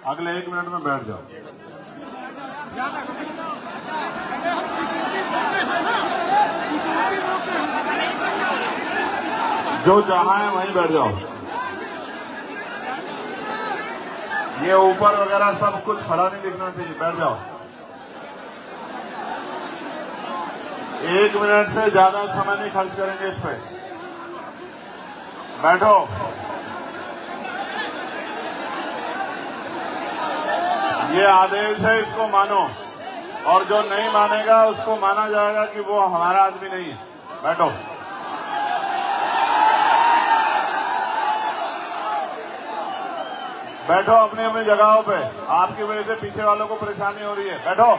अगले 1 मिनट में बैठ जाओ। जो जहां है वहीं बैठ जाओ। ये ऊपर वगैरह सब कुछ खड़ा नहीं दिखना चाहिए, बैठ जाओ। 1 मिनट से ज्यादा समय नहीं खर्च करेंगे इस पे, बैठो। ये आदेश है, इसको मानो, और जो नहीं मानेगा उसको माना जाएगा कि वो हमारा आदमी नहीं है। बैठो। बैठो अपनी अपनी जगहों पे। आपकी वजह से पीछे वालों को परेशानी हो रही है, बैठो।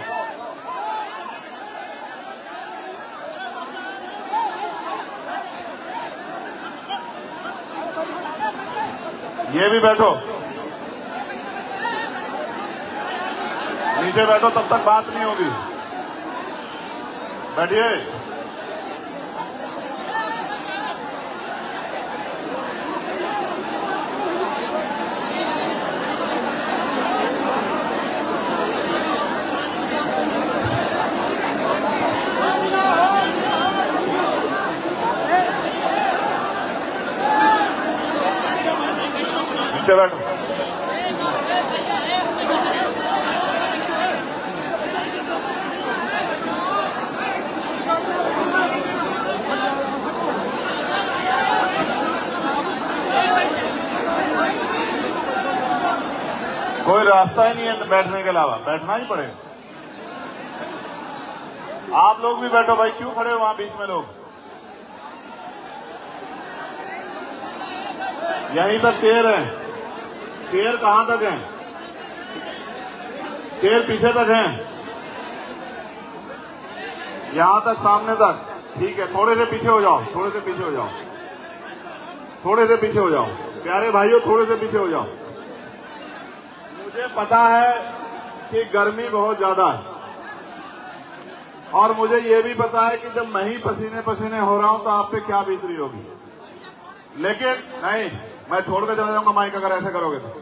ये भी बैठो, नीचे बैठो, तब तक बात नहीं होगी। बैठिए। नीचे बैठो। कोई रास्ता ही नहीं है बैठने के अलावा, बैठना ही पड़ेगा। आप लोग भी बैठो भाई, क्यों खड़े हो वहां बीच में लोग? यहीं तक चेयर है। चेयर कहां तक है? चेयर पीछे तक है, यहां तक, सामने तक। ठीक है, थोड़े से पीछे हो जाओ, थोड़े से पीछे हो जाओ, थोड़े से पीछे हो जाओ। प्यारे भाइयों, थोड़े से पीछे हो जाओ। मुझे पता है कि गर्मी बहुत ज्यादा है, और मुझे ये भी पता है कि जब मैं ही पसीने पसीने हो रहा हूं तो आप पे क्या बीत रही होगी। लेकिन नहीं, मैं छोड़ के चला जाऊंगा माइक अगर ऐसे करोगे तो।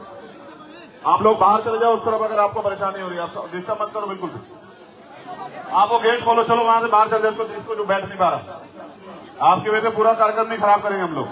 आप लोग बाहर चले जाओ उस तरफ, अगर आपको परेशानी हो रही है। आप डिस्टर्ब मत करो बिल्कुल भी। आप वो गेट खोलो, चलो वहां से बाहर चल जाओ, जिसको जो बैठ नहीं पा रहा। आपकी वजह से पूरा कार्यक्रम नहीं खराब करेंगे हम लोग।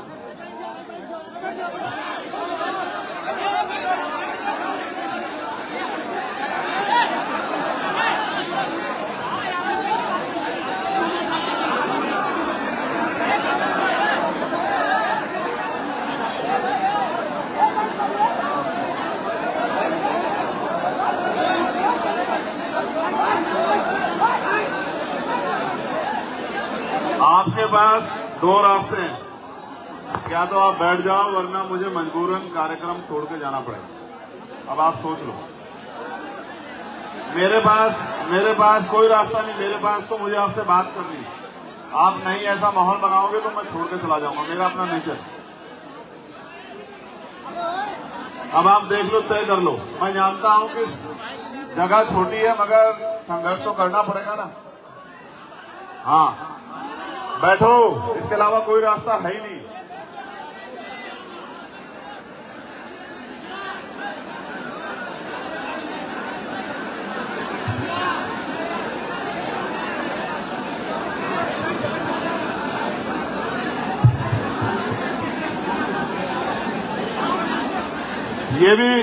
आपके पास 2 रास्ते हैं, या तो आप बैठ जाओ, वरना मुझे मजबूरन कार्यक्रम छोड़ के जाना पड़ेगा। अब आप सोच लो। मेरे पास कोई रास्ता नहीं। मेरे पास तो मुझे आपसे बात करनी है। आप नहीं ऐसा माहौल बनाओगे तो मैं छोड़ के चला जाऊंगा, मेरा अपना नेचर। अब आप देख लो, तय कर लो। मैं जानता हूं कि जगह छोटी है, मगर संघर्ष तो करना पड़ेगा ना। हाँ, बैठो, इसके अलावा कोई रास्ता है ही नहीं।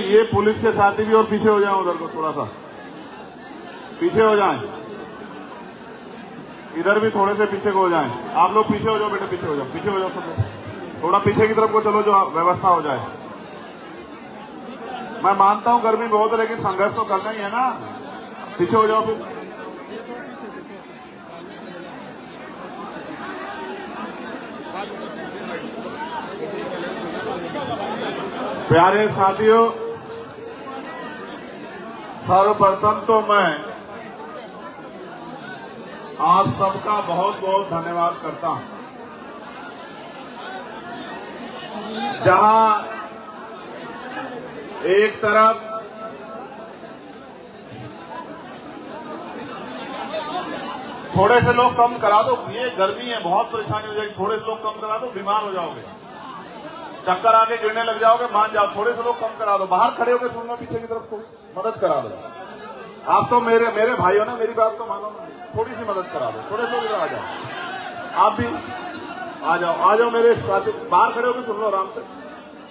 ये पुलिस के साथी भी और पीछे हो जाएं, उधर को थोड़ा सा पीछे हो जाएं। इधर भी थोड़े से पीछे को हो जाएं। आप लोग पीछे हो जाओ बेटे, पीछे हो जाओ, पीछे हो जाओ सब लोग। थोड़ा पीछे की तरफ को चलो, जो व्यवस्था हो जाए। मैं मानता हूं गर्मी बहुत है, लेकिन संघर्ष तो करना ही है ना। पीछे हो जाओ फिर। प्यारे साथियों, सर्वप्रथम तो मैं आप सबका बहुत बहुत धन्यवाद करता हूं। जहां एक तरफ थोड़े से लोग कम करा दो, ये गर्मी है, बहुत परेशानी हो जाएगी, थोड़े से लोग कम करा दो, बीमार हो जाओगे। चक्कर आके गिरने लग जाओगे, मान जाओ, थोड़े से लोग कम करा दो, बाहर खड़े होकर सुन लो, पीछे की तरफ को मदद करा दो। आप तो मेरे भाई हो ना, मेरी बात तो मानो, थोड़ी सी मदद करा दो, थोड़े लोग इधर आ जाओ, आप भी आ जाओ मेरे साथ, बाहर खड़े होकर सुन लो आराम से,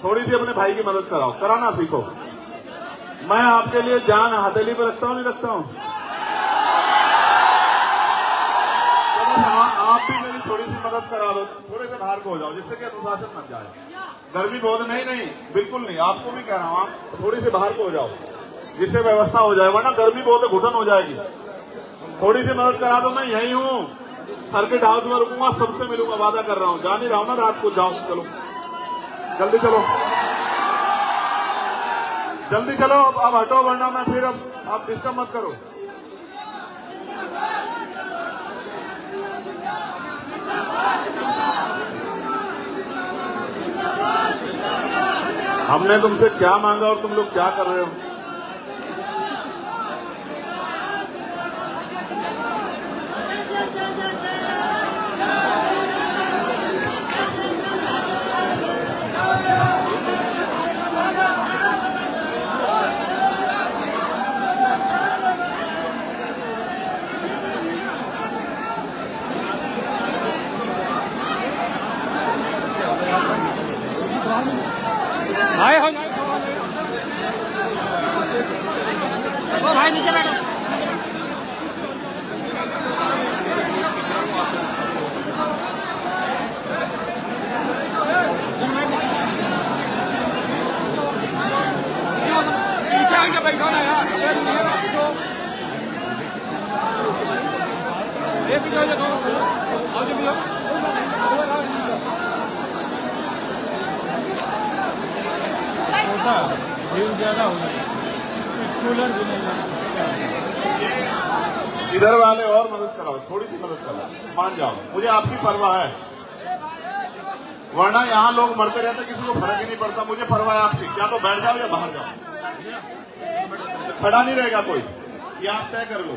थोड़ी सी अपने भाई की मदद कराओ, कराना सीखो। मैं आपके लिए जान हथेली पे रखता हूं, नहीं रखता हूं? आप भी मेरी थोड़ी सी मदद करा दो, थोड़े से बाहर को हो जाओ, जिससे कि अनुशासन बन जाए। गर्मी बहुत नहीं, बिल्कुल नहीं, आपको भी कह रहा हूं, आप थोड़ी सी बाहर को हो जाओ, जिससे व्यवस्था हो जाए, वरना गर्मी बहुत है, घुटन हो जाएगी। थोड़ी सी मदद करा दो, मैं यही हूं, सर्किट हाउस में रुकूंगा, सबसे मिलूंगा, वादा कर रहा हूं, जा नहीं रहा हूं ना रात को, जाओ, चलो जल्दी चलो, जल्दी चलो, अब हटो, वरना मैं फिर अब आप डिस्टर्ब मत करो। हमने तुमसे क्या मांगा और तुम लोग क्या कर रहे हो? भाई हो ओ भाई नीचे बैठो। पीछे आके बैठो ना यार, ये पीछे देखो, आओ जी भैया। ज्यादा हो गया, कूलर भी नहीं। इधर वाले और मदद कराओ, थोड़ी सी मदद कराओ, मान जाओ, मुझे आपकी परवाह है, वरना यहाँ लोग मरते रहते, किसी को फर्क ही नहीं पड़ता। मुझे परवाह है आपकी, क्या तो बैठ जाओ या बाहर जाओ, खड़ा नहीं रहेगा कोई, ये आप तय कर लो।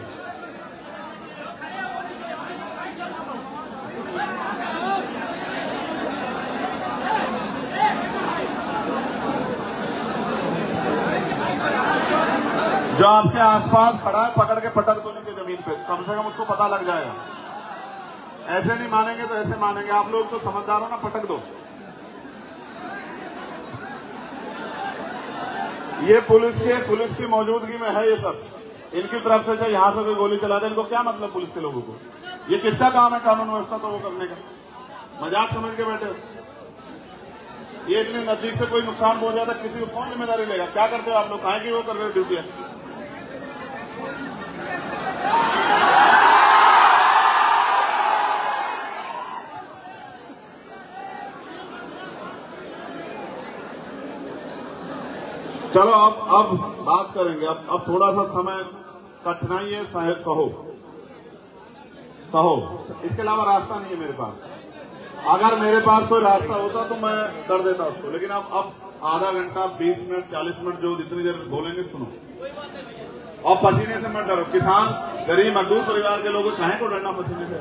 जो आपके आसपास खड़ा है, पकड़ के पटक दो नीचे जमीन पे, कम से कम उसको पता लग जाएगा। ऐसे नहीं मानेंगे तो ऐसे मानेंगे, आप लोग तो समझदार हो ना, पटक दो। ये पुलिस की मौजूदगी में है ये सब, इनकी तरफ से चाहे यहां से कोई गोली चला दे, इनको क्या मतलब पुलिस के लोगों को? ये किसका काम है कानून व्यवस्था तो वो करने का? मजाक समझ के बैठे हो? ये इतने नजदीक से कोई नुकसान पहुंच जाता, किसी को कौन जिम्मेदारी लेगा? क्या करते हो आप लोग, काहे की वो कर रहे हो ड्यूटी? चलो अब बात करेंगे, अब थोड़ा सा समय कठिनाई है, सहो, इसके अलावा रास्ता नहीं है मेरे पास। अगर मेरे पास कोई रास्ता होता तो मैं कर देता उसको, लेकिन अब आधा घंटा 20 मिनट 40 मिनट जो जितनी देर बोलेंगे सुनो, और पसीने से मत डरो। किसान गरीब मजदूर परिवार के लोगों काहे को डरना पसीने से?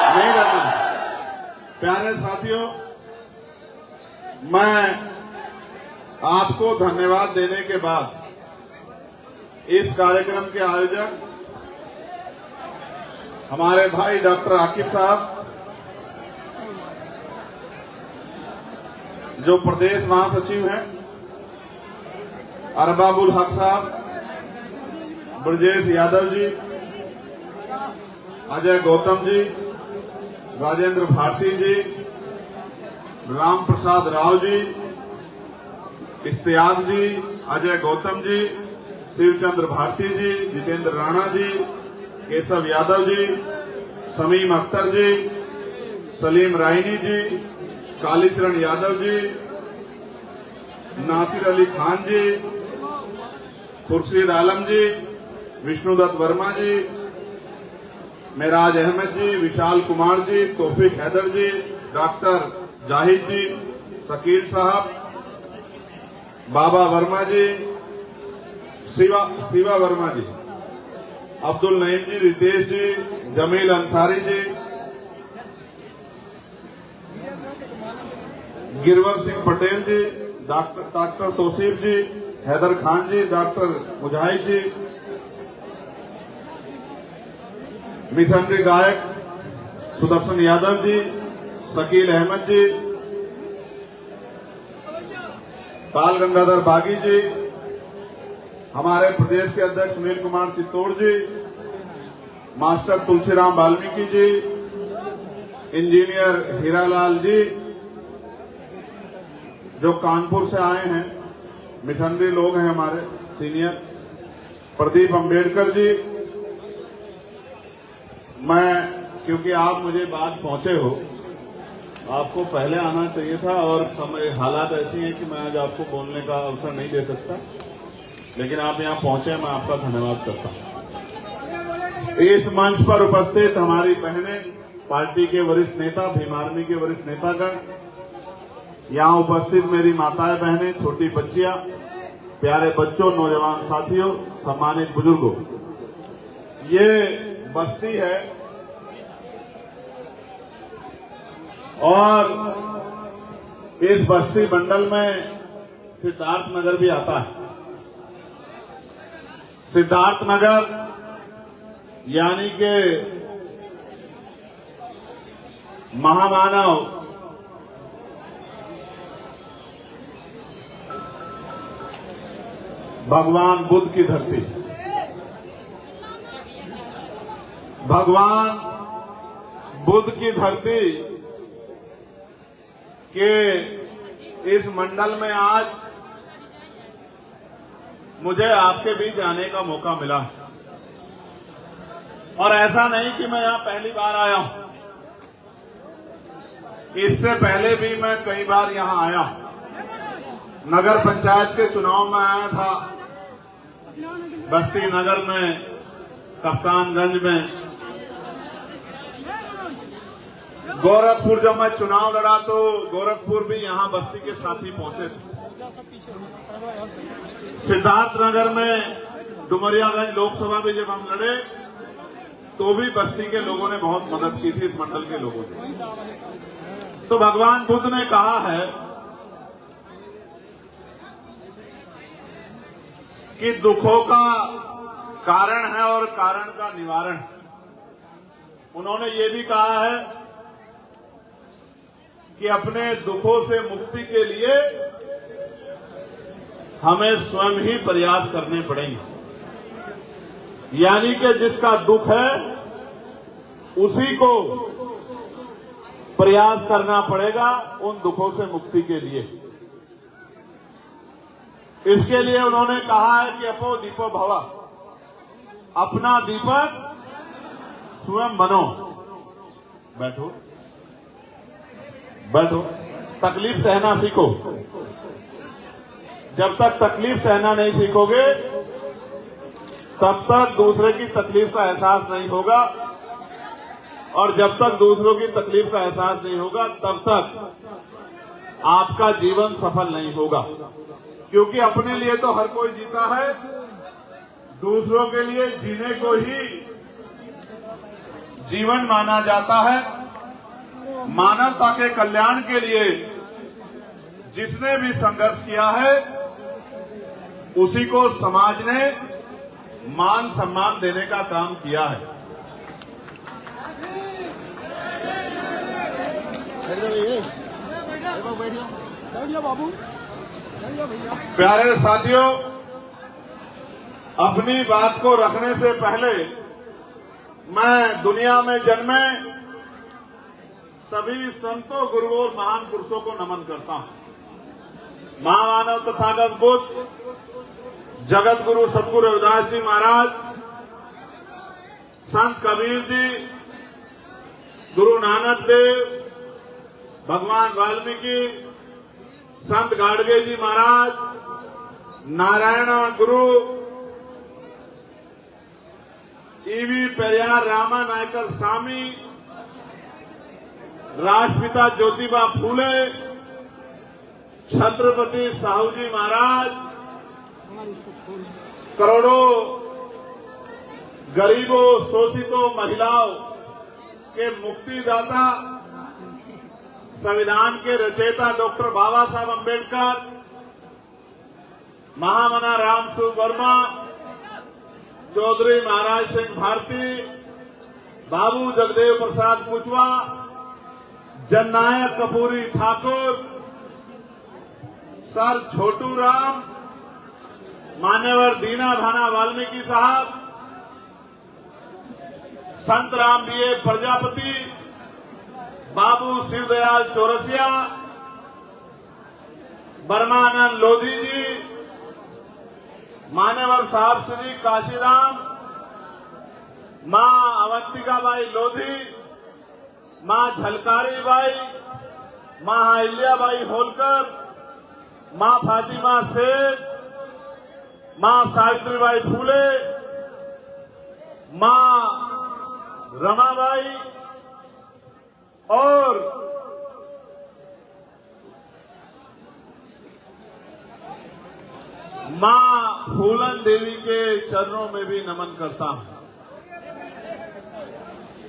नहीं डरना। प्यारे साथियों, मैं आपको धन्यवाद देने के बाद इस कार्यक्रम के आयोजक हमारे भाई डॉक्टर आकिब साहब, जो प्रदेश महासचिव हैं, अरबाबुल हक साहब, ब्रजेश यादव जी, अजय गौतम जी, राजेंद्र भारती जी, राम प्रसाद राव जी, इश्तियाक जी, अजय गौतम जी, शिवचंद्र भारती जी, जितेंद्र राणा जी, केशव यादव जी, समीम अख्तर जी, सलीम राइनी जी, कालीचरण यादव जी, नासिर अली खान जी, खुर्शीद आलम जी, विष्णुदत्त वर्मा जी, मेराज अहमद जी, विशाल कुमार जी, तौफीक हैदर जी, डॉक्टर जाहिद जी, शकील साहब, बाबा वर्मा जी, शिवा वर्मा जी, अब्दुल नईम जी, रितेश जी, जमील अंसारी जी, गिरवर सिंह पटेल जी, डॉक्टर तौसीफ जी, हैदर खान जी, डॉक्टर मुजाहिद जी, मिशनरी गायक सुदर्शन यादव जी, शकील अहमद जी, बाल गंगाधर बागी जी, हमारे प्रदेश के अध्यक्ष सुनील कुमार चित्तौड़ जी, मास्टर तुलसीराम वाल्मीकि जी, इंजीनियर हीरालाल जी जो कानपुर से आए हैं, मिशनरी लोग हैं हमारे सीनियर, प्रदीप अंबेडकर जी। मैं, क्योंकि आप मुझे बाद पहुंचे हो, आपको पहले आना चाहिए था और समय हालात ऐसी हैं कि मैं आज आपको बोलने का अवसर नहीं दे सकता, लेकिन आप यहां पहुंचे, मैं आपका धन्यवाद करता हूं। इस मंच पर उपस्थित हमारी बहनें, पार्टी के वरिष्ठ नेता, भीम आर्मी के वरिष्ठ नेतागण, यहां उपस्थित मेरी माताएं बहनें, छोटी बच्चियां, प्यारे बच्चों, नौजवान साथियों, सम्मानित बुजुर्गों, ये बस्ती है और इस बस्ती मंडल में सिद्धार्थ नगर भी आता है। सिद्धार्थ नगर यानी के महामानव भगवान बुद्ध की धरती, भगवान बुद्ध की धरती के इस मंडल में आज मुझे आपके बीच आने का मौका मिला। और ऐसा नहीं कि मैं यहां पहली बार आया हूं, इससे पहले भी मैं कई बार यहां आया। नगर पंचायत के चुनाव में आया था, बस्ती नगर में, कप्तानगंज में, गोरखपुर जब मैं चुनाव लड़ा तो गोरखपुर भी यहां बस्ती के साथी पहुंचे थे। सिद्धार्थनगर में डुमरियागंज लोकसभा में जब हम लड़े तो भी बस्ती के लोगों ने बहुत मदद की थी, इस मंडल के लोगों ने। तो भगवान बुद्ध ने कहा है कि दुखों का कारण है और कारण का निवारण। उन्होंने ये भी कहा है कि अपने दुखों से मुक्ति के लिए हमें स्वयं ही प्रयास करने पड़ेंगे। यानी कि जिसका दुख है उसी को प्रयास करना पड़ेगा उन दुखों से मुक्ति के लिए। इसके लिए उन्होंने कहा है कि अपो दीपो भव, अपना दीपक स्वयं बनो। बैठो बैठो, तकलीफ सहना सीखो। जब तक तकलीफ सहना नहीं सीखोगे तब तक दूसरे की तकलीफ का एहसास नहीं होगा, और जब तक दूसरों की तकलीफ का एहसास नहीं होगा तब तक आपका जीवन सफल नहीं होगा। क्योंकि अपने लिए तो हर कोई जीता है, दूसरों के लिए जीने को ही जीवन माना जाता है। मानवता के कल्याण के लिए जिसने भी संघर्ष किया है उसी को समाज ने मान सम्मान देने का काम किया है। प्यारे साथियों, अपनी बात को रखने से पहले मैं दुनिया में जन्मे सभी संतों, गुरुओं और महान पुरुषों को नमन करता हूं। महामानव तथागत बुद्ध, जगत गुरु सतगुरु रविदास जी महाराज, संत कबीर जी, गुरु नानक देव, भगवान वाल्मीकि, संत गाडगे जी महाराज, नारायण गुरु, ईवी पेरियार रामा नायकर स्वामी, राष्ट्रपिता ज्योतिबा फूले, छत्रपति साहू जी महाराज, करोड़ों गरीबों, शोषितों, महिलाओं के मुक्तिदाता संविधान के रचयिता डॉक्टर बाबा साहब अम्बेडकर, महामना राम सूर्य वर्मा, चौधरी महाराज सिंह भारती, बाबू जगदेव प्रसाद कुशवाहा, जननायक कपूरी ठाकुर, सर छोटू राम, मान्यवर दीना भाना वाल्मीकि साहब, संत राम बीए प्रजापति, बाबू शिवदयाल चौरसिया, बर्मानंद लोधी जी, मान्यवर साहब श्री काशीराम, मां अवंतिकाबाई लोधी, मां झलकारी बाई, मां अहिल्याबाई होलकर, मां फातिमा शेख, मां सावित्रीबाई फूले, मां रमाबाई और मां फूलन देवी के चरणों में भी नमन करता हूं।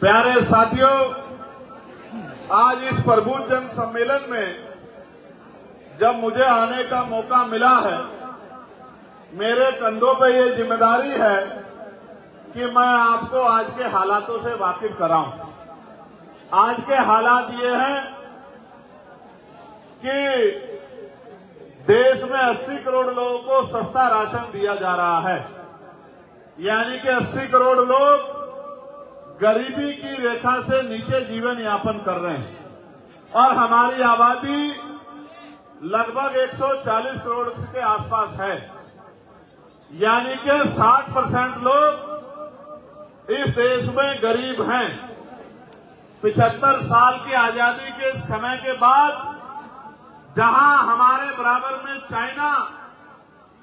प्यारे साथियों, आज इस प्रबुद्ध जन सम्मेलन में जब मुझे आने का मौका मिला है, मेरे कंधों पे ये जिम्मेदारी है कि मैं आपको आज के हालातों से वाकिफ कराऊं। आज के हालात ये हैं कि देश में 80 करोड़ लोगों को सस्ता राशन दिया जा रहा है, यानी कि 80 करोड़ लोग गरीबी की रेखा से नीचे जीवन यापन कर रहे हैं और हमारी आबादी लगभग 140 करोड़ के आसपास है, यानी कि 60% लोग इस देश में गरीब हैं। 75 साल की आजादी के समय के बाद जहां हमारे बराबर में चाइना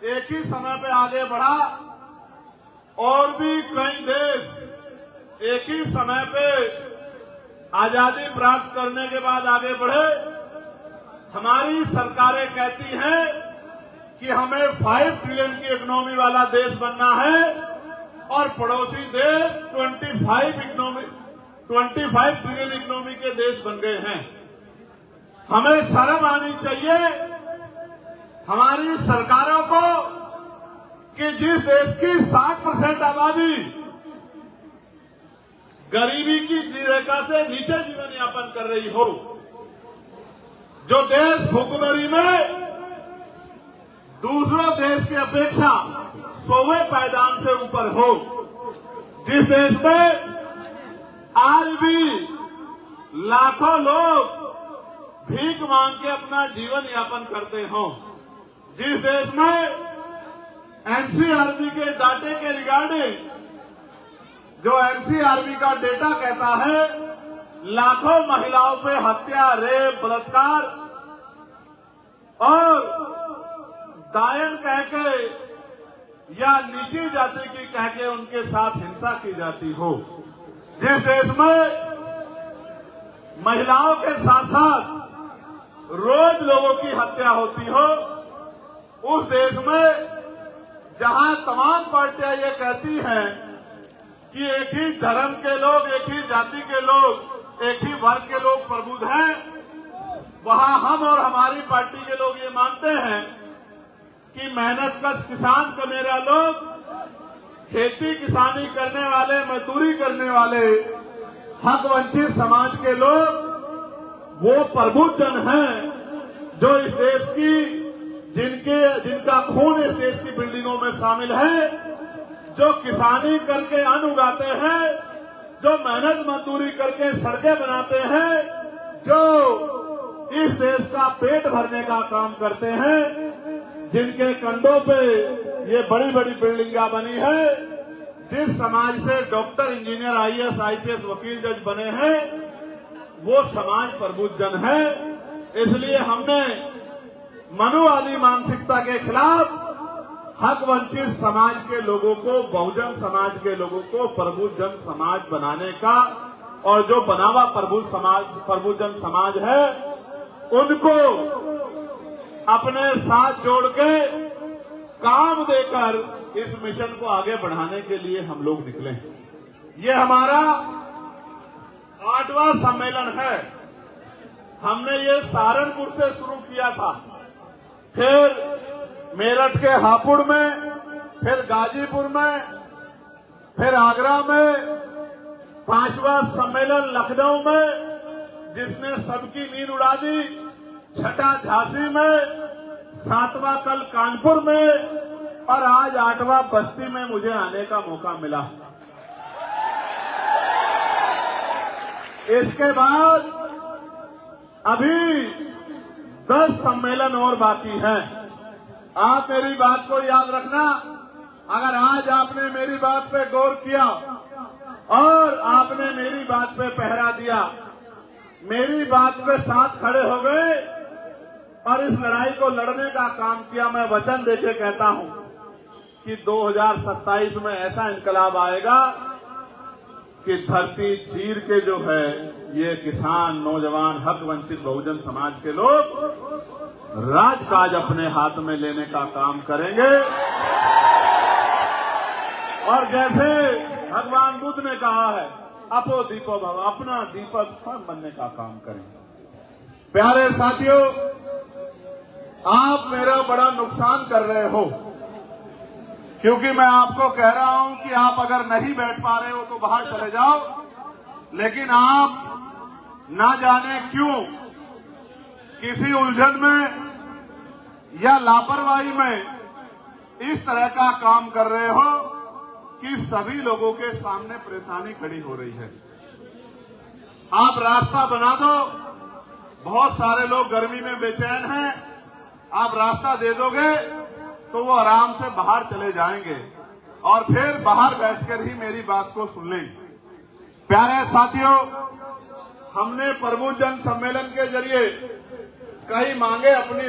एक ही समय पे आगे बढ़ा और भी कई देश एक ही समय पे आजादी प्राप्त करने के बाद आगे बढ़े, हमारी सरकारें कहती हैं कि हमें 5 ट्रिलियन की इकोनॉमी वाला देश बनना है और पड़ोसी देश 25 ट्रिलियन इकोनॉमी के देश बन गए हैं। हमें शर्म आनी चाहिए हमारी सरकारों को कि जिस देश की 60% आबादी गरीबी की रेखा से नीचे जीवन यापन कर रही हो, जो देश भूखमरी में दूसरों देश की अपेक्षा 100वें पायदान से ऊपर हो, जिस देश में आज भी लाखों लोग भीख मांग के अपना जीवन यापन करते हों, जिस देश में एनसीआरबी के डाटे के रिगार्डिंग जो एनसीआरबी का डेटा कहता है लाखों महिलाओं पे हत्या, रेप, बलात्कार और दायन कह के या नीची जाति की कह के उनके साथ हिंसा की जाती हो, जिस देश में महिलाओं के साथ साथ रोज लोगों की हत्या होती हो, उस देश में जहां तमाम पार्टियां ये कहती हैं कि एक ही धर्म के लोग, एक ही जाति के लोग, एक ही वर्ग के लोग प्रबुद्ध हैं, वहां हम और हमारी पार्टी के लोग ये मानते हैं कि मेहनतकश किसान कमेरा लोग, खेती किसानी करने वाले, मजदूरी करने वाले, हक वंचित समाज के लोग वो प्रबुद्ध जन हैं जो इस देश की जिनका खून इस देश की बिल्डिंगों में शामिल है, जो किसानी करके अन्न उगाते हैं, जो मेहनत मजदूरी करके सड़कें बनाते हैं, जो इस देश का पेट भरने का काम करते हैं, जिनके कंधों पे ये बड़ी बड़ी बिल्डिंगें बनी है, जिस समाज से डॉक्टर, इंजीनियर, आईएएस, आईपीएस, वकील, जज बने हैं, वो समाज प्रबुद्ध जन है। इसलिए हमने मनुवादी मानसिकता के खिलाफ हक वंचित समाज के लोगों को, बहुजन समाज के लोगों को प्रबुद्ध जन समाज बनाने का और जो बना हुआ प्रबुद्ध जन समाज है उनको अपने साथ जोड़ के काम देकर इस मिशन को आगे बढ़ाने के लिए हम लोग निकले हैं। ये हमारा 8वां सम्मेलन है हमने ये सहारनपुर से शुरू किया था, फिर मेरठ के हापुड़ में, फिर गाजीपुर में, फिर आगरा में, 5वां सम्मेलन लखनऊ में जिसने सबकी नींद उड़ा दी, 6ठा झांसी में, 7वां कल कानपुर में और आज 8वां बस्ती में मुझे आने का मौका मिला। इसके बाद अभी 10 सम्मेलन और बाकी हैं। आप मेरी बात को याद रखना, अगर आज आपने मेरी बात पे गौर किया और आपने मेरी बात पे पहरा दिया, मेरी बात पे साथ खड़े हो गए और इस लड़ाई को लड़ने का काम किया, मैं वचन देके कहता हूं कि 2027 में ऐसा इनकलाब आएगा कि धरती चीर के जो है ये किसान, नौजवान, हक वंचित बहुजन समाज के लोग राजकाज अपने हाथ में लेने का काम करेंगे। और जैसे भगवान बुद्ध ने कहा है, अपो दीपो भव, अपना दीपक स्वयं बनने का काम करेंगे। प्यारे साथियों, आप मेरा बड़ा नुकसान कर रहे हो, क्योंकि मैं आपको कह रहा हूं कि आप अगर नहीं बैठ पा रहे हो तो बाहर चले जाओ, लेकिन आप ना जाने क्यों किसी उलझन में या लापरवाही में इस तरह का काम कर रहे हो कि सभी लोगों के सामने परेशानी खड़ी हो रही है। आप रास्ता बना दो, बहुत सारे लोग गर्मी में बेचैन हैं, आप रास्ता दे दोगे तो वो आराम से बाहर चले जाएंगे और फिर बाहर बैठकर ही मेरी बात को सुन लेंगे। प्यारे साथियों, हमने प्रभु जन सम्मेलन के जरिए कई मांगे अपनी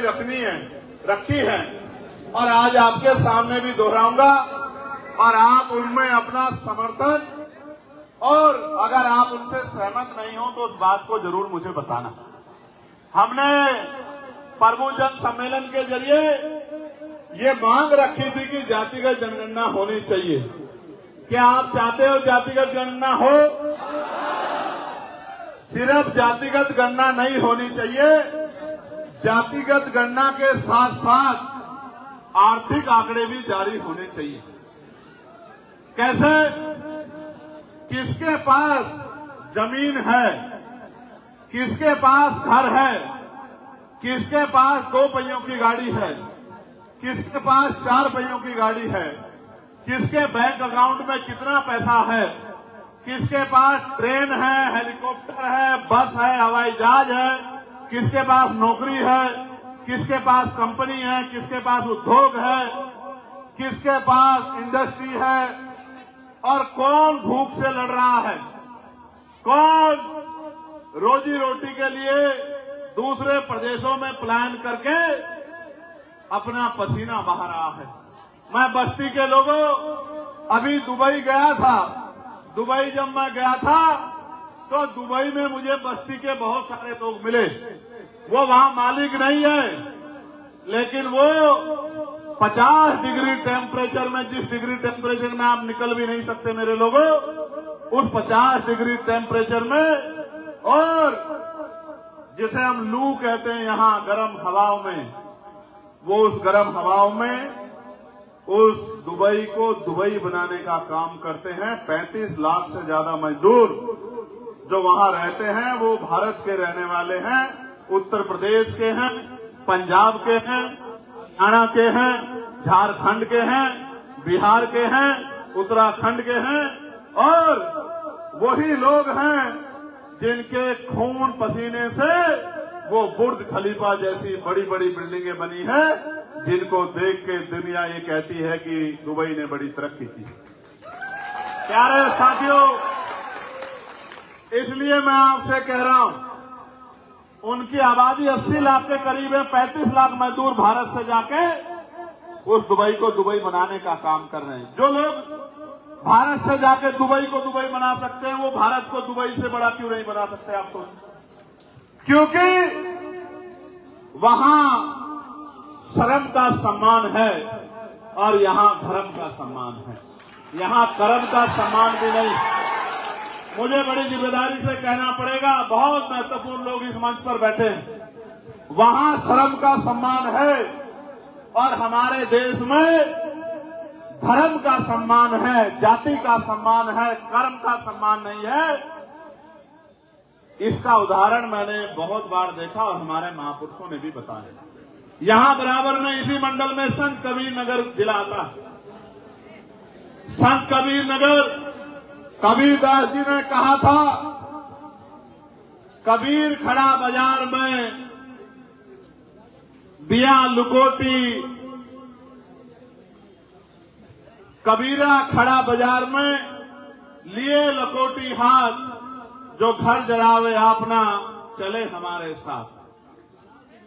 रखी हैं और आज आपके सामने भी दोहराऊंगा और आप उनमें अपना समर्थन, और अगर आप उनसे सहमत नहीं हो तो उस बात को जरूर मुझे बताना। हमने प्रभु जन सम्मेलन के जरिए ये मांग रखी थी कि जातिगत जनगणना होनी चाहिए। क्या आप चाहते हो जातिगत गणना हो? सिर्फ जातिगत गणना नहीं होनी चाहिए, जातिगत गणना के साथ साथ आर्थिक आंकड़े भी जारी होने चाहिए। कैसे? किसके पास जमीन है, किसके पास घर है, किसके पास 2 पहियों की गाड़ी है, किसके पास 4 पहियों की गाड़ी है, किसके बैंक अकाउंट में कितना पैसा है, किसके पास ट्रेन है, हेलीकॉप्टर है, बस है, हवाई जहाज है, किसके पास नौकरी है, किसके पास कंपनी है, किसके पास उद्योग है, किसके पास इंडस्ट्री है, और कौन भूख से लड़ रहा है, कौन रोजी रोटी के लिए दूसरे प्रदेशों में प्लान करके अपना पसीना बहा रहा है। मैं बस्ती के लोगों, अभी दुबई गया था। दुबई जब मैं गया था तो दुबई में मुझे बस्ती के बहुत सारे लोग मिले। वो वहां मालिक नहीं है, लेकिन वो 50 डिग्री टेम्परेचर में, जिस डिग्री टेम्परेचर में आप निकल भी नहीं सकते मेरे लोगों, उस 50 डिग्री टेम्परेचर में, और जिसे हम लू कहते हैं यहां गर्म हवाओं में, वो उस गर्म हवाओं में उस दुबई को दुबई बनाने का काम करते हैं। 35 लाख से ज्यादा मजदूर जो वहां रहते हैं वो भारत के रहने वाले हैं, उत्तर प्रदेश के हैं, पंजाब के हैं, हरियाणा के हैं, झारखंड के हैं, बिहार के हैं, उत्तराखंड के हैं, और वही लोग हैं जिनके खून पसीने से वो बुर्ज खलीफा जैसी बड़ी बड़ी बिल्डिंगें बनी है, जिनको देख के दुनिया ये कहती है कि दुबई ने बड़ी तरक्की की। प्यारे साथियों, इसलिए मैं आपसे कह रहा हूं, उनकी आबादी 80 लाख के करीब है। 35 लाख मजदूर भारत से जाके उस दुबई को दुबई बनाने का काम कर रहे हैं। जो लोग भारत से जाके दुबई को दुबई बना सकते हैं, वो भारत को दुबई से बड़ा क्यों नहीं बना सकते? आप सोचिए। क्योंकि वहां श्रम का सम्मान है और यहां धर्म का सम्मान है। यहां कर्म का सम्मान भी नहीं। मुझे बड़ी जिम्मेदारी से कहना पड़ेगा, बहुत महत्वपूर्ण लोग इस मंच पर बैठे हैं, वहां श्रम का सम्मान है और हमारे देश में धर्म का सम्मान है, जाति का सम्मान है, कर्म का सम्मान नहीं है। इसका उदाहरण मैंने बहुत बार देखा और हमारे महापुरुषों ने भी बताया। यहां बराबर में इसी मंडल में संत कबीर नगर जिला आता है। संत कबीर नगर, कबीरदास जी ने कहा था, कबीर खड़ा बाजार में दिया लुकोटी, कबीरा खड़ा बाजार में लिए लकोटी हाथ, जो घर जरावे अपना चले हमारे साथ।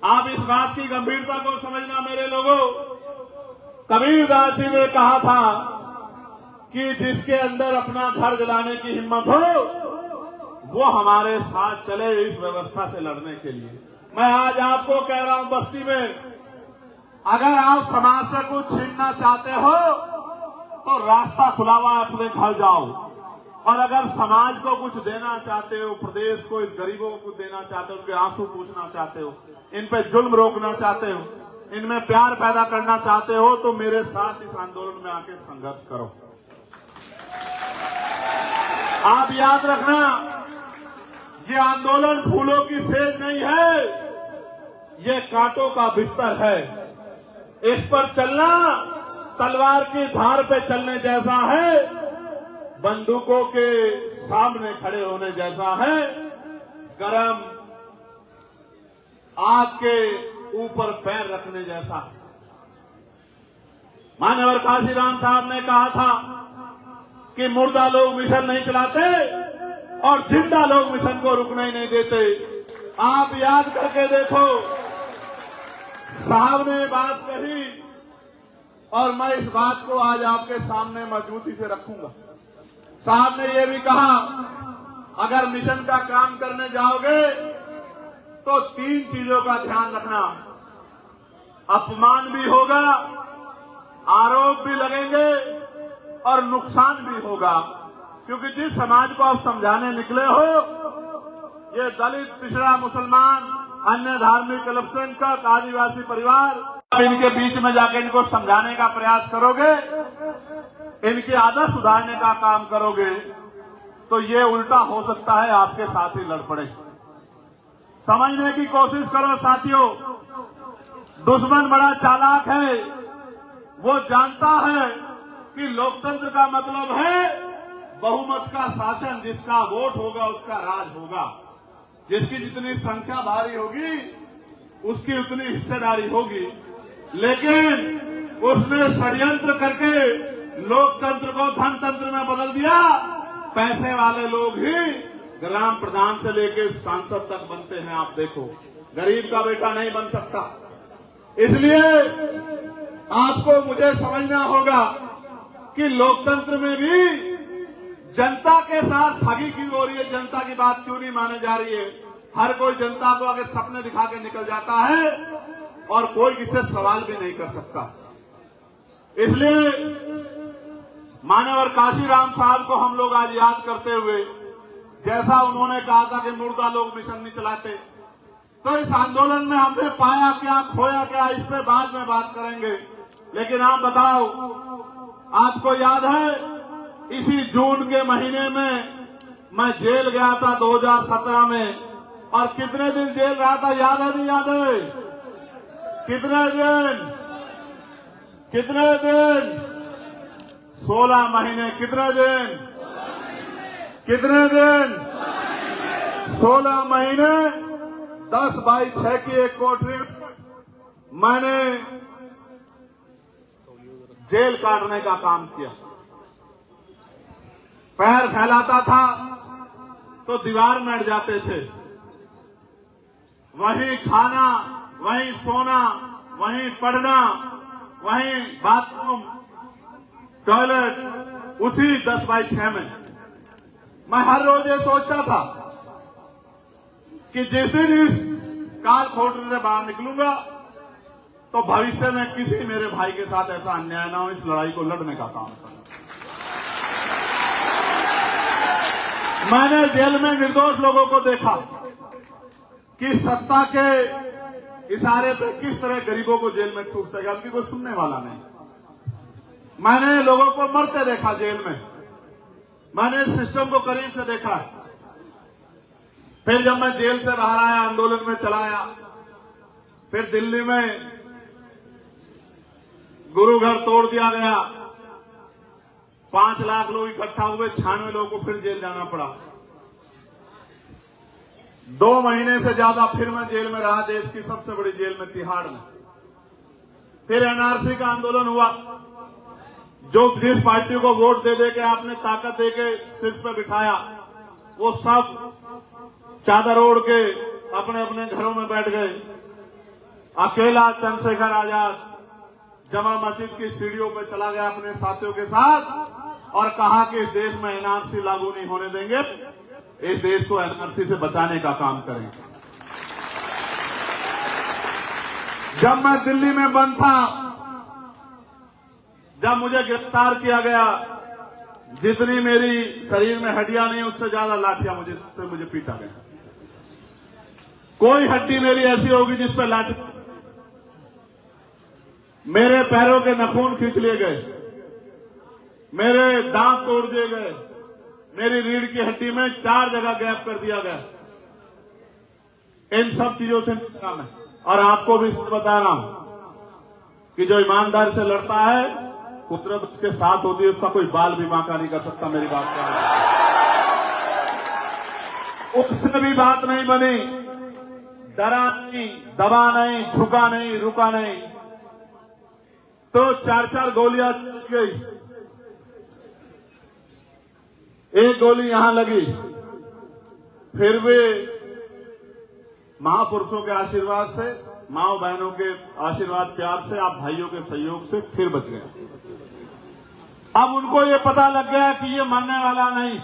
आप इस बात की गंभीरता को समझना मेरे लोगों। कबीरदास जी ने कहा था कि जिसके अंदर अपना घर जलाने की हिम्मत हो, वो हमारे साथ चले इस व्यवस्था से लड़ने के लिए। मैं आज आपको कह रहा हूं, बस्ती में अगर आप समाज से कुछ छीनना चाहते हो तो रास्ता खुला हुआ, अपने घर जाओ। और अगर समाज को कुछ देना चाहते हो, प्रदेश को, इस गरीबों को कुछ देना चाहते हो, उनके आंसू पूछना चाहते हो, इन पे जुल्म रोकना चाहते हो, इनमें प्यार पैदा करना चाहते हो, तो मेरे साथ इस आंदोलन में आके संघर्ष करो। आप याद रखना, ये आंदोलन फूलों की सेज नहीं है, ये कांटों का बिस्तर है। इस पर चलना तलवार की धार पे चलने जैसा है, बंदूकों के सामने खड़े होने जैसा है, गरम आग के ऊपर पैर रखने जैसा है। मानवर काशीराम साहब ने कहा था कि मुर्दा लोग मिशन नहीं चलाते और जिंदा लोग मिशन को रुकने ही नहीं देते। आप याद करके देखो, साहब ने बात कही और मैं इस बात को आज आपके सामने मजबूती से रखूंगा। साहब ने यह भी कहा, अगर मिशन का काम करने जाओगे तो 3 चीजों का ध्यान रखना, अपमान भी होगा, आरोप भी लगेंगे और नुकसान भी होगा। क्योंकि जिस समाज को आप समझाने निकले हो, ये दलित, पिछड़ा, मुसलमान, अन्य धार्मिक अल्पसंख्यक, आदिवासी परिवार, इनके बीच में जाकर इनको समझाने का प्रयास करोगे, इनकी आदत सुधारने का काम करोगे, तो ये उल्टा हो सकता है, आपके साथ ही लड़ पड़े। समझने की कोशिश करो साथियों, दुश्मन बड़ा चालाक है। वो जानता है कि लोकतंत्र का मतलब है बहुमत का शासन, जिसका वोट होगा उसका राज होगा, जिसकी जितनी संख्या भारी होगी उसकी उतनी हिस्सेदारी होगी। लेकिन उसने षड्यंत्र करके लोकतंत्र को धनतंत्र में बदल दिया। पैसे वाले लोग ही ग्राम प्रधान से लेकर सांसद तक बनते हैं। आप देखो, गरीब का बेटा नहीं बन सकता। इसलिए आपको मुझे समझना होगा कि लोकतंत्र में भी जनता के साथ ठगी क्यों हो रही है, जनता की बात क्यों नहीं मानी जा रही है। हर कोई जनता को आगे सपने दिखा के निकल जाता है और कोई इससे सवाल भी नहीं कर सकता। इसलिए मानवर काशीराम साहब को हम लोग आज याद करते हुए, जैसा उन्होंने कहा था कि मुर्दा लोग मिशन नहीं चलाते, तो इस आंदोलन में हमने पाया क्या, खोया क्या, इस पे बाद में बात करेंगे। लेकिन आप बताओ, आपको याद है इसी जून के महीने में मैं जेल गया था 2017 में, और कितने दिन जेल रहा था याद है नहीं याद है? कितने दिन? 16 महीने। कितने दिन? 16 महीने 10/6 की एक कोठरी मैंने जेल काटने का काम किया। पैर फैलाता था तो दीवार में अड़ जाते थे, वहीं खाना, वहीं सोना, वहीं पढ़ना, वहीं बाथरूम, टॉयलेट, उसी 10/6 में। मैं हर रोज ये सोचता था कि जिस दिन इस काल कोठरी से बाहर निकलूंगा तो भविष्य में किसी मेरे भाई के साथ ऐसा अन्याय ना हो, इस लड़ाई को लड़ने का काम करना। मैंने जेल में निर्दोष लोगों को देखा कि सत्ता के इशारे पे किस तरह गरीबों को जेल में ठूस देगा, उनकी कोई सुनने वाला नहीं। मैंने लोगों को मरते देखा जेल में, मैंने इस सिस्टम को करीब से देखा है। फिर जब मैं जेल से बाहर आया, आंदोलन में चला आया, फिर दिल्ली में गुरु घर तोड़ दिया गया, 5 लाख लोग इकट्ठा हुए, 96 लोगों को फिर जेल जाना पड़ा। 2 महीने से ज्यादा फिर मैं जेल में रहा, देश की सबसे बड़ी जेल में, तिहाड़ में। फिर एनआरसी का आंदोलन हुआ, जिस पार्टी को वोट दे दे के आपने ताकत दे के सिर पे बिठाया, वो सब चादर ओढ़ के अपने अपने घरों में बैठ गए। अकेला चंद्रशेखर आजाद जमा मस्जिद की सीढ़ियों पे चला गया अपने साथियों के साथ और कहा कि इस देश में एनआरसी लागू नहीं होने देंगे, इस देश को एनआरसी से बचाने का काम करेंगे। जब मैं दिल्ली में बंद था, जब मुझे गिरफ्तार किया गया, जितनी मेरी शरीर में हड्डियां नहीं, उससे ज्यादा लाठियां मुझे पीटा गया। कोई हड्डी मेरी ऐसी होगी जिस पर लाठी, मेरे पैरों के नाखून खींच लिए गए, मेरे दांत तोड़ दिए गए, मेरी रीढ़ की हड्डी में 4 जगह गैप कर दिया गया। इन सब चीजों से निपटा मैं, और आपको भी बता रहा हूं कि जो ईमानदारी से लड़ता है, कुदरत उसके साथ होती है, उसका कोई बाल भी बांका नहीं कर सकता। मेरी बात क्या, उससे भी बात नहीं बनी, डरा नहीं, दबा नहीं, झुका नहीं, रुका नहीं, तो 4-4 गोलियां चल गई। एक गोली यहां लगी, फिर भी महापुरुषों के आशीर्वाद से, माओ बहनों के आशीर्वाद प्यार से, आप भाइयों के सहयोग से फिर बच गए। अब उनको ये पता लग गया कि ये मरने वाला नहीं,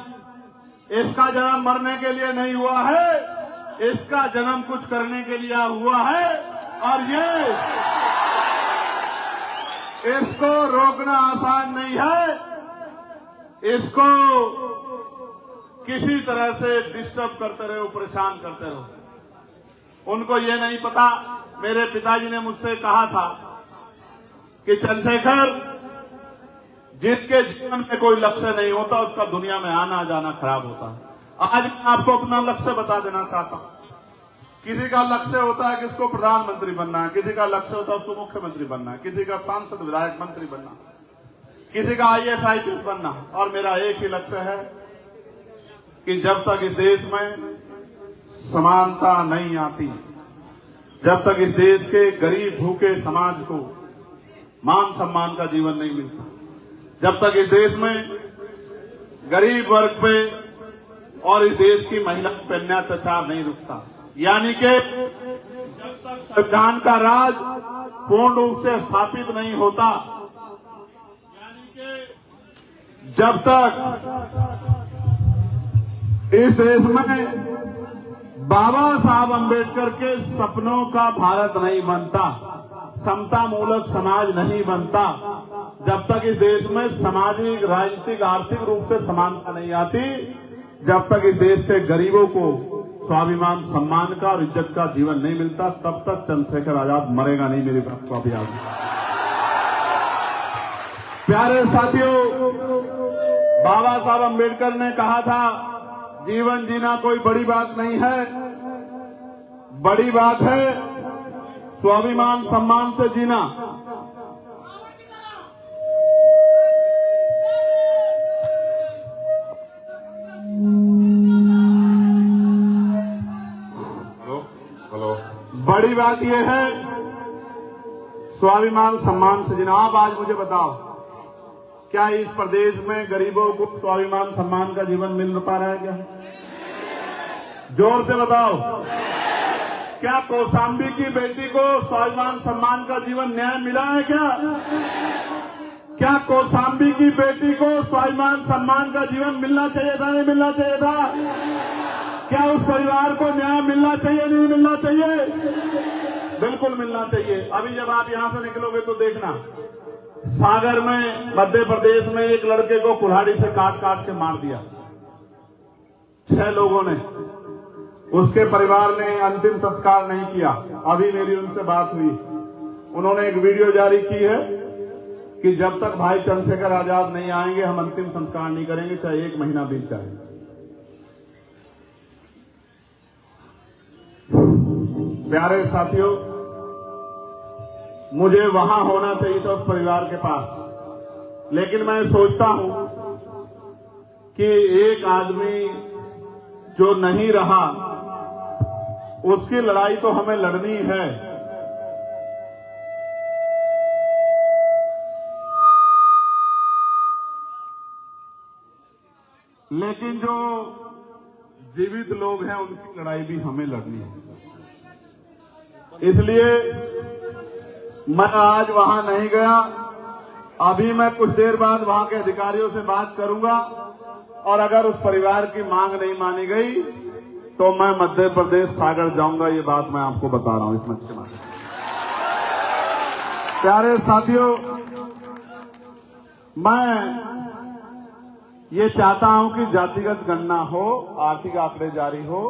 इसका जन्म मरने के लिए नहीं हुआ है, इसका जन्म कुछ करने के लिए हुआ है, और ये इसको रोकना आसान नहीं है। इसको किसी तरह से डिस्टर्ब करते रहो, परेशान करते रहो। उनको ये नहीं पता, मेरे पिताजी ने मुझसे कहा था कि चंद्रशेखर, जिसके जीवन में कोई लक्ष्य नहीं होता, उसका दुनिया में आना जाना खराब होता है। आज मैं आपको अपना लक्ष्य बता देना चाहता हूं। किसी का लक्ष्य होता है कि इसको प्रधानमंत्री बनना है, किसी का लक्ष्य होता है उसको मुख्यमंत्री बनना है, किसी का सांसद विधायक मंत्री बनना, किसी का IAS IPS बनना, और मेरा एक ही लक्ष्य है कि जब तक इस देश में समानता नहीं आती, जब तक इस देश के गरीब भूखे समाज को मान सम्मान का जीवन नहीं मिलता, जब तक इस देश में गरीब वर्ग पे और इस देश की महिला पे अत्याचार नहीं रुकता, यानी कि जब तक संविधान का राज पूर्ण रूप से स्थापित नहीं होता, यानी कि जब तक इस देश में बाबा साहब अम्बेडकर के सपनों का भारत नहीं बनता, समता मूलक समाज नहीं बनता, जब तक इस देश में सामाजिक, राजनीतिक, आर्थिक रूप से समानता नहीं आती, जब तक इस देश के गरीबों को स्वाभिमान, सम्मान का और इज्जत का जीवन नहीं मिलता, तब तक चंद्रशेखर आजाद मरेगा नहीं। मेरी बात को अभी याद। प्यारे साथियों, बाबा साहब अम्बेडकर ने कहा था, जीवन जीना कोई बड़ी बात नहीं है, बड़ी बात है स्वाभिमान सम्मान से जीना। बड़ी बात यह है स्वाभिमान सम्मान से जीना। आप आज मुझे बताओ, क्या इस प्रदेश में गरीबों को स्वाभिमान सम्मान का जीवन मिल पा रहा है? क्या जोर से बताओ, क्या कौशाम्बी की बेटी को स्वाभिमान सम्मान का जीवन न्याय मिला है? क्या कौशाम्बी की बेटी को स्वाभिमान सम्मान का जीवन मिलना चाहिए था, नहीं मिलना चाहिए था? क्या उस परिवार को न्याय मिलना चाहिए, नहीं मिलना चाहिए? बिल्कुल मिलना चाहिए। अभी जब आप यहां से निकलोगे तो देखना, सागर में, मध्य प्रदेश में एक लड़के को कुल्हाड़ी से काट काट के मार दिया। 6 लोगों ने, उसके परिवार ने अंतिम संस्कार नहीं किया। अभी मेरी उनसे बात हुई, उन्होंने एक वीडियो जारी की है कि जब तक भाई चंद्रशेखर आजाद नहीं आएंगे हम अंतिम संस्कार नहीं करेंगे, चाहे 1 महीना बीत जाए। प्यारे साथियों, मुझे वहां होना चाहिए था उस परिवार के पास, लेकिन मैं सोचता हूं कि एक आदमी जो नहीं रहा उसकी लड़ाई तो हमें लड़नी है। लेकिन जो जीवित लोग हैं उनकी लड़ाई भी हमें लड़नी है। इसलिए मैं आज वहां नहीं गया। अभी मैं कुछ देर बाद वहां के अधिकारियों से बात करूंगा और अगर उस परिवार की मांग नहीं मानी गई तो मैं मध्य प्रदेश सागर जाऊंगा। ये बात मैं आपको बता रहा हूं इस मंच के माध्यम से। प्यारे साथियों, मैं ये चाहता हूं कि जातिगत गणना हो, आर्थिक आंकड़े जारी हो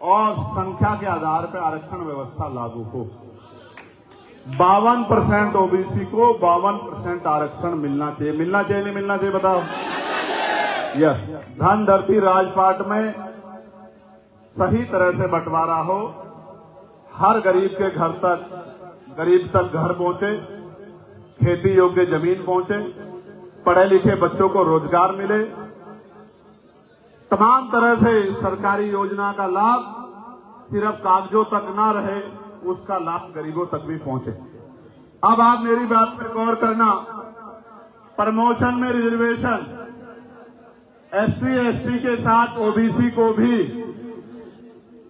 और संख्या के आधार पर आरक्षण व्यवस्था लागू हो। 52% ओबीसी को 52% आरक्षण मिलना चाहिए। मिलना चाहिए नहीं मिलना चाहिए बताओ? यस। धन धरती राजपाट में सही तरह से बंटवारा हो, हर गरीब के घर तक, गरीब तक घर पहुंचे, खेती योग्य जमीन पहुंचे, पढ़े लिखे बच्चों को रोजगार मिले, तमाम तरह से सरकारी योजना का लाभ सिर्फ कागजों तक ना रहे, उसका लाभ गरीबों तक भी पहुंचे। अब आप मेरी बात पर गौर करना। प्रमोशन में रिजर्वेशन एससी एसटी के साथ ओबीसी को भी,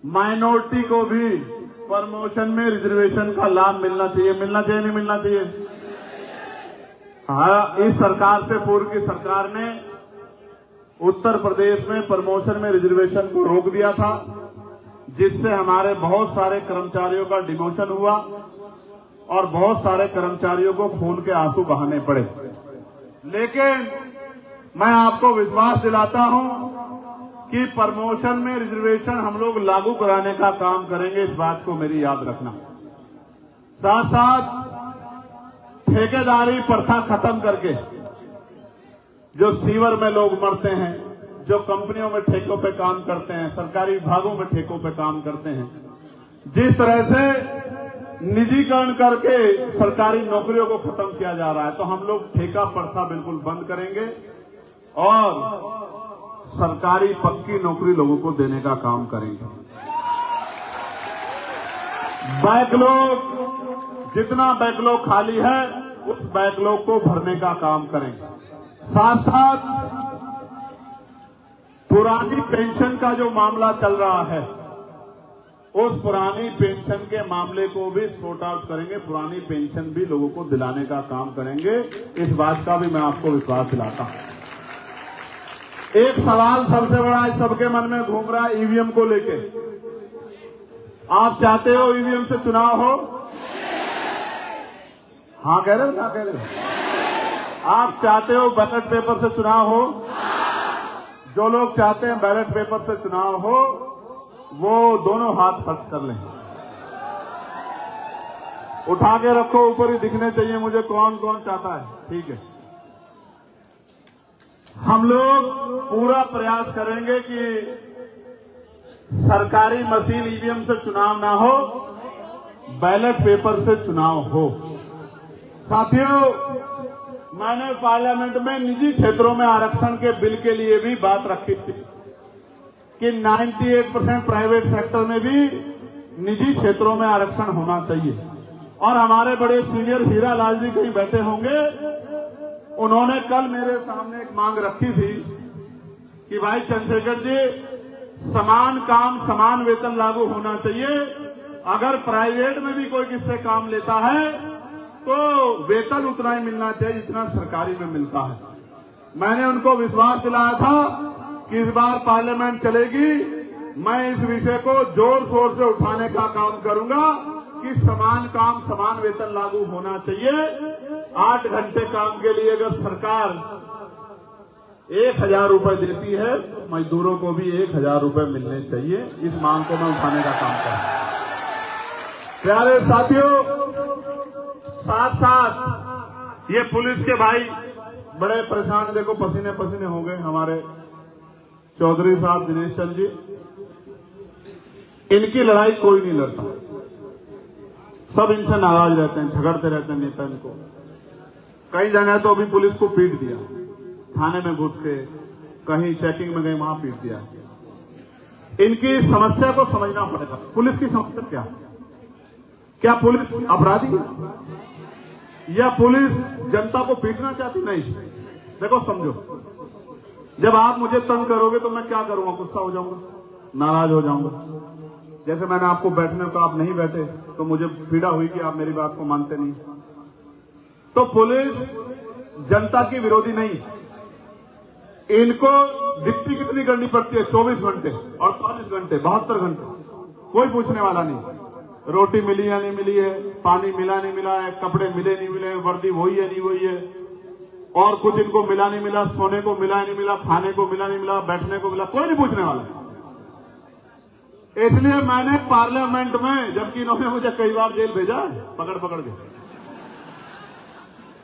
माइनॉरिटी को भी प्रमोशन में रिजर्वेशन का लाभ मिलना चाहिए। मिलना चाहिए नहीं मिलना चाहिए? हाँ, इस सरकार से पूर्व की सरकार ने उत्तर प्रदेश में प्रमोशन में रिजर्वेशन को रोक दिया था, जिससे हमारे बहुत सारे कर्मचारियों का डिमोशन हुआ और बहुत सारे कर्मचारियों को खून के आंसू बहाने पड़े। लेकिन मैं आपको विश्वास दिलाता हूं कि प्रमोशन में रिजर्वेशन हम लोग लागू कराने का काम करेंगे, इस बात को मेरी याद रखना। साथ साथ ठेकेदारी प्रथा खत्म करके, जो सीवर में लोग मरते हैं, जो कंपनियों में ठेकों पे काम करते हैं, सरकारी विभागों में ठेकों पे काम करते हैं, जिस तरह से निजीकरण करके सरकारी नौकरियों को खत्म किया जा रहा है, तो हम लोग ठेका प्रथा बिल्कुल बंद करेंगे और सरकारी पक्की नौकरी लोगों को देने का काम करेंगे। बैकलॉग, जितना बैकलॉग खाली है उस बैकलॉग को भरने का काम करेंगे। साथ साथ पुरानी पेंशन का जो मामला चल रहा है, उस पुरानी पेंशन के मामले को भी सॉर्ट आउट करेंगे, पुरानी पेंशन भी लोगों को दिलाने का काम करेंगे। इस बात का भी मैं आपको विश्वास दिलाता हूं। एक सवाल सबसे बड़ा इस सबके मन में घूम रहा है ईवीएम को लेके। आप चाहते हो ईवीएम से चुनाव हो? हाँ कह रहे हो ना कह रहे हो? आप चाहते हो बैलेट पेपर से चुनाव हो? जो लोग चाहते हैं बैलेट पेपर से चुनाव हो, वो दोनों हाथ खर्च कर लें, उठा के रखो, ऊपर ही दिखने चाहिए मुझे कौन कौन चाहता है। ठीक है, हम लोग पूरा प्रयास करेंगे कि सरकारी मशीन ईवीएम से चुनाव ना हो, बैलेट पेपर से चुनाव हो। साथियों, मैंने पार्लियामेंट में निजी क्षेत्रों में आरक्षण के बिल के लिए भी बात रखी थी कि 98% प्राइवेट सेक्टर में भी निजी क्षेत्रों में आरक्षण होना चाहिए। और हमारे बड़े सीनियर हीरा लाल जी कहीं बैठे होंगे, उन्होंने कल मेरे सामने एक मांग रखी थी कि भाई चंद्रशेखर जी, समान काम समान वेतन लागू होना चाहिए। अगर प्राइवेट में भी कोई किससे काम लेता है तो वेतन उतना ही मिलना चाहिए जितना सरकारी में मिलता है। मैंने उनको विश्वास दिलाया था कि इस बार पार्लियामेंट चलेगी, मैं इस विषय को जोर शोर से उठाने का काम करूंगा कि समान काम समान वेतन लागू होना चाहिए। 8 घंटे काम के लिए अगर सरकार 1000 रुपए देती है, मजदूरों को भी 1000 रुपए मिलने चाहिए। इस मांग को मैं उठाने का काम कर रहा हूं। प्यारे साथियों, साथ साथ ये पुलिस के भाई बड़े परेशान, देखो पसीने पसीने हो गए हमारे चौधरी साहब दिनेश चंद जी। इनकी लड़ाई कोई नहीं लड़ता, सब इनसे नाराज रहते हैं, झगड़ते रहते हैं नेता इनको। कई जगह तो अभी पुलिस को पीट दिया, थाने में घुस के, कहीं चेकिंग में गए वहां पीट दिया। इनकी समस्या को समझना पड़ेगा। पुलिस की समस्या क्या है? क्या पुलिस अपराधी है या पुलिस जनता को पीटना चाहती? नहीं। देखो समझो, जब आप मुझे तंग करोगे तो मैं क्या करूंगा? गुस्सा हो जाऊंगा, नाराज हो जाऊंगा। जैसे मैंने आपको बैठने को, आप नहीं बैठे तो मुझे पीड़ा हुई कि आप मेरी बात को मानते नहीं। तो पुलिस जनता की विरोधी नहीं। इनको ड्यूटी कितनी करनी पड़ती है? 24 घंटे, 48 घंटे, 72 घंटे, कोई पूछने वाला नहीं। रोटी मिली या नहीं मिली है, पानी मिला नहीं मिला है, कपड़े मिले नहीं मिले, वर्दी वही है नहीं वही है, और कुछ इनको मिला नहीं मिला, सोने को मिला नहीं मिला, खाने को मिला नहीं मिला, बैठने को मिला, कोई नहीं पूछने वाला। इसलिए मैंने पार्लियामेंट में, जबकि इन्होंने मुझे कई बार जेल भेजा पकड़ पकड़ के,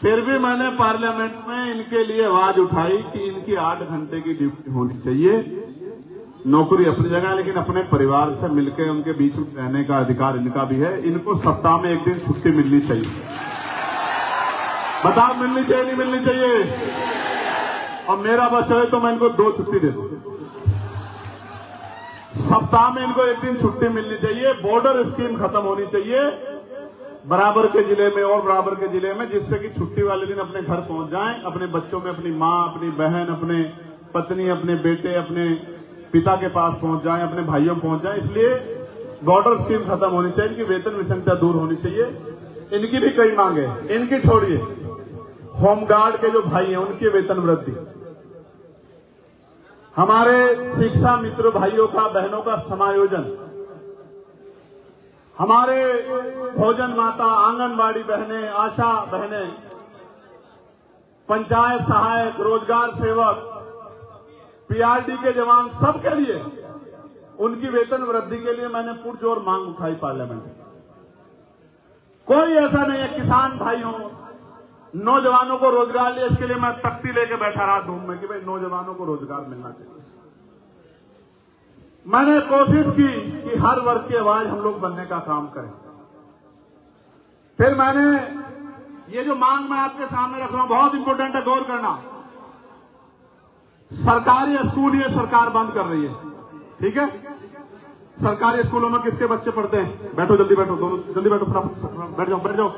फिर भी मैंने पार्लियामेंट में इनके लिए आवाज उठाई कि इनकी 8 घंटे की ड्यूटी होनी चाहिए। नौकरी अपनी जगह, लेकिन अपने परिवार से मिलकर उनके बीच में रहने का अधिकार इनका भी है। इनको सप्ताह में 1 दिन छुट्टी मिलनी चाहिए। बताओ मिलनी चाहिए नहीं मिलनी चाहिए? और मेरा बच्चा है तो मैं इनको 2 छुट्टी दे दूं। सप्ताह में इनको 1 दिन छुट्टी मिलनी चाहिए। बॉर्डर स्कीम खत्म होनी चाहिए बराबर के जिले में और बराबर के जिले में, जिससे कि छुट्टी वाले दिन अपने घर पहुंच जाएं, अपने बच्चों में अपनी मां, अपनी बहन, अपने पत्नी, अपने बेटे, अपने पिता के पास पहुंच जाएं, अपने भाइयों में पहुंच जाएं। इसलिए बॉर्डर स्कीम खत्म होनी चाहिए, इनकी वेतन विषमता दूर होनी चाहिए। इनकी भी कई मांगे, इनकी छोड़िए, होमगार्ड के जो भाई हैं उनकी वेतन वृद्धि, हमारे शिक्षा मित्र भाइयों का, बहनों का समायोजन, हमारे भोजन माता, आंगनबाड़ी बहनें, आशा बहनें, पंचायत सहायक, रोजगार सेवक, पीआरडी के जवान, सबके लिए उनकी वेतन वृद्धि के लिए मैंने पुरजोर मांग उठाई पार्लियामेंट में। कोई ऐसा नहीं है, किसान भाई हो, नौजवानों को रोजगार लिया, इसके लिए मैं तख्ती लेके बैठा रहा धूम में कि भाई नौजवानों को रोजगार मिलना चाहिए। मैंने कोशिश की कि हर वर्ग की आवाज हम लोग बनने का काम करें। फिर मैंने ये जो मांग मैं आपके सामने रख रहा हूं, बहुत इंपॉर्टेंट है, गौर करना। सरकारी स्कूल ये सरकार बंद कर रही है, ठीक है? सरकारी स्कूलों में किसके बच्चे पढ़ते हैं? बैठो, जल्दी बैठो, दोनों जल्दी बैठो, फटाफट बैठ जाओ, बैठ जाओ।